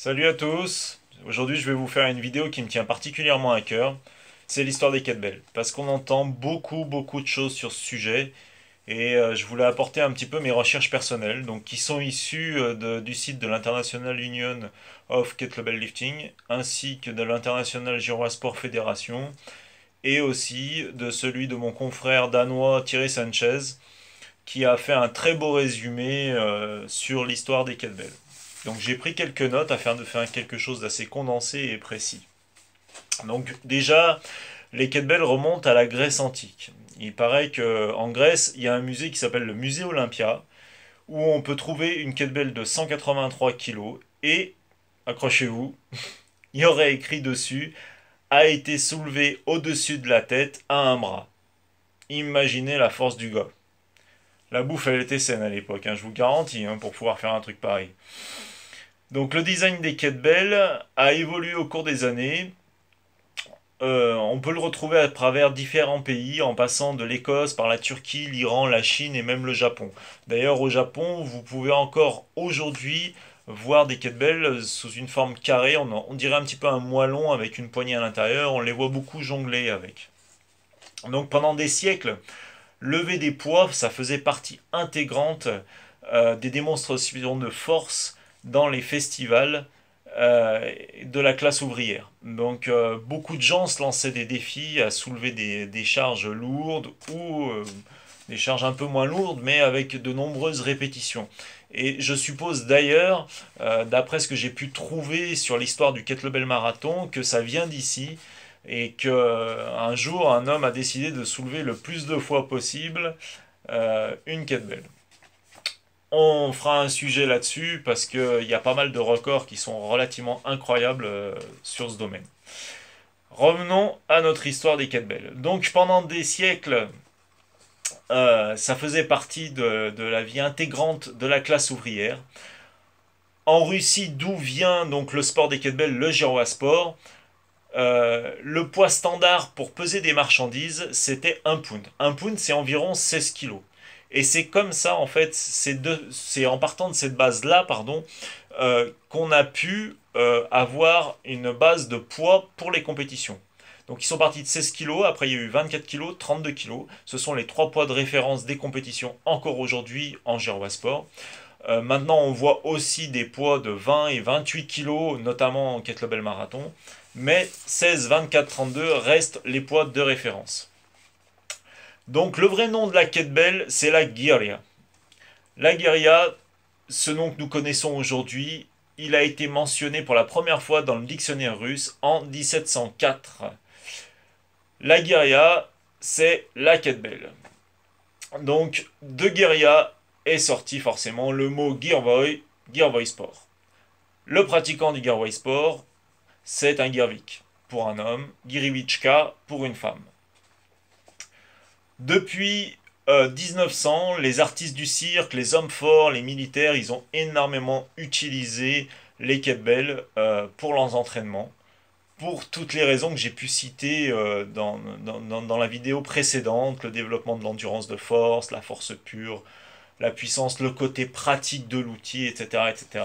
Salut à tous. Aujourd'hui, je vais vous faire une vidéo qui me tient particulièrement à cœur. C'est l'histoire des kettlebells. Parce qu'on entend beaucoup de choses sur ce sujet. Et je voulais apporter un petit peu mes recherches personnelles, donc qui sont issues du site de l'International Union of Kettlebell Lifting, ainsi que de l'International Gyrosport Federation, et aussi de celui de mon confrère danois Thierry Sanchez, qui a fait un très beau résumé sur l'histoire des kettlebells. Donc j'ai pris quelques notes afin de faire quelque chose d'assez condensé et précis. Donc déjà, les kettlebells remontent à la Grèce antique. Il paraît qu'en Grèce, il y a un musée qui s'appelle le musée Olympia, où on peut trouver une kettlebell de 183 kilos et, accrochez-vous, il y aurait écrit dessus a été soulevé au-dessus de la tête à un bras. Imaginez la force du gars. La bouffe, elle était saine à l'époque, hein, je vous garantis, hein, pour pouvoir faire un truc pareil. Donc le design des kettlebells a évolué au cours des années. On peut le retrouver à travers différents pays, en passant de l'Écosse par la Turquie, l'Iran, la Chine et même le Japon. D'ailleurs, au Japon, vous pouvez encore aujourd'hui voir des kettlebells sous une forme carrée. On dirait un petit peu un moellon avec une poignée à l'intérieur. On les voit beaucoup jongler avec. Donc pendant des siècles, lever des poids, ça faisait partie intégrante des démonstrations de force dans les festivals de la classe ouvrière. Donc beaucoup de gens se lançaient des défis à soulever des charges lourdes ou des charges un peu moins lourdes, mais avec de nombreuses répétitions. Et je suppose d'ailleurs, d'après ce que j'ai pu trouver sur l'histoire du kettlebell marathon, que ça vient d'ici et que un jour un homme a décidé de soulever le plus de fois possible une kettlebell. On fera un sujet là-dessus parce qu'il y a pas mal de records qui sont relativement incroyables sur ce domaine. Revenons à notre histoire des kettlebells. Donc pendant des siècles, ça faisait partie de la vie intégrante de la classe ouvrière. En Russie, d'où vient donc le sport des kettlebells, le gyrosport, le poids standard pour peser des marchandises, c'était un pound. Un pound, c'est environ 16 kilos. Et c'est comme ça, en fait, c'est en partant de cette base-là, pardon, qu'on a pu avoir une base de poids pour les compétitions. Donc ils sont partis de 16 kilos, après il y a eu 24 kilos, 32 kilos. Ce sont les trois poids de référence des compétitions encore aujourd'hui en gyrosport. Maintenant, on voit aussi des poids de 20 et 28 kilos, notamment en kettlebell marathon. Mais 16, 24, 32 restent les poids de référence. Donc le vrai nom de la kettlebell, c'est la Gyrya. La Gyrya, ce nom que nous connaissons aujourd'hui, il a été mentionné pour la première fois dans le dictionnaire russe en 1704. La Gyrya, c'est la kettlebell. Donc de Gyrya est sorti forcément le mot Girvoy, Girvoy Sport. Le pratiquant du Girvoy Sport, c'est un Girvik pour un homme, Girivichka pour une femme. Depuis 1900, les artistes du cirque, les hommes forts, les militaires, ils ont énormément utilisé les kettlebells pour leurs entraînements, pour toutes les raisons que j'ai pu citer dans la vidéo précédente, le développement de l'endurance de force, la force pure, la puissance, le côté pratique de l'outil, etc., etc.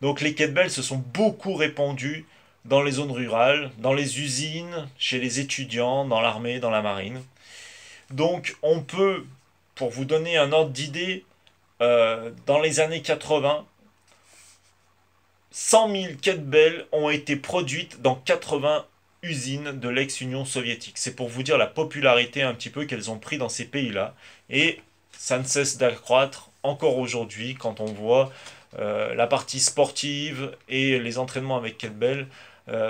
Donc les kettlebells se sont beaucoup répandus dans les zones rurales, dans les usines, chez les étudiants, dans l'armée, dans la marine. Donc on peut, pour vous donner un ordre d'idée, dans les années 80, 100 000 kettlebells ont été produites dans 80 usines de l'ex-Union soviétique. C'est pour vous dire la popularité un petit peu qu'elles ont pris dans ces pays-là. Et ça ne cesse d'accroître encore aujourd'hui quand on voit la partie sportive et les entraînements avec kettlebell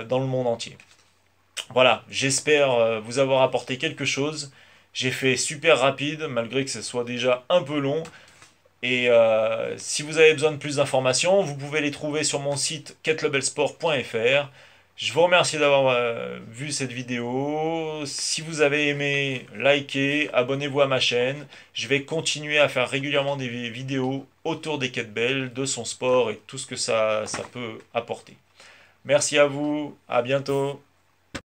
dans le monde entier. Voilà, j'espère vous avoir apporté quelque chose. J'ai fait super rapide, malgré que ce soit déjà un peu long. Et si vous avez besoin de plus d'informations, vous pouvez les trouver sur mon site kettlebellsport.fr. Je vous remercie d'avoir vu cette vidéo. Si vous avez aimé, likez, abonnez-vous à ma chaîne. Je vais continuer à faire régulièrement des vidéos autour des kettlebells, de son sport et tout ce que ça peut apporter. Merci à vous, à bientôt.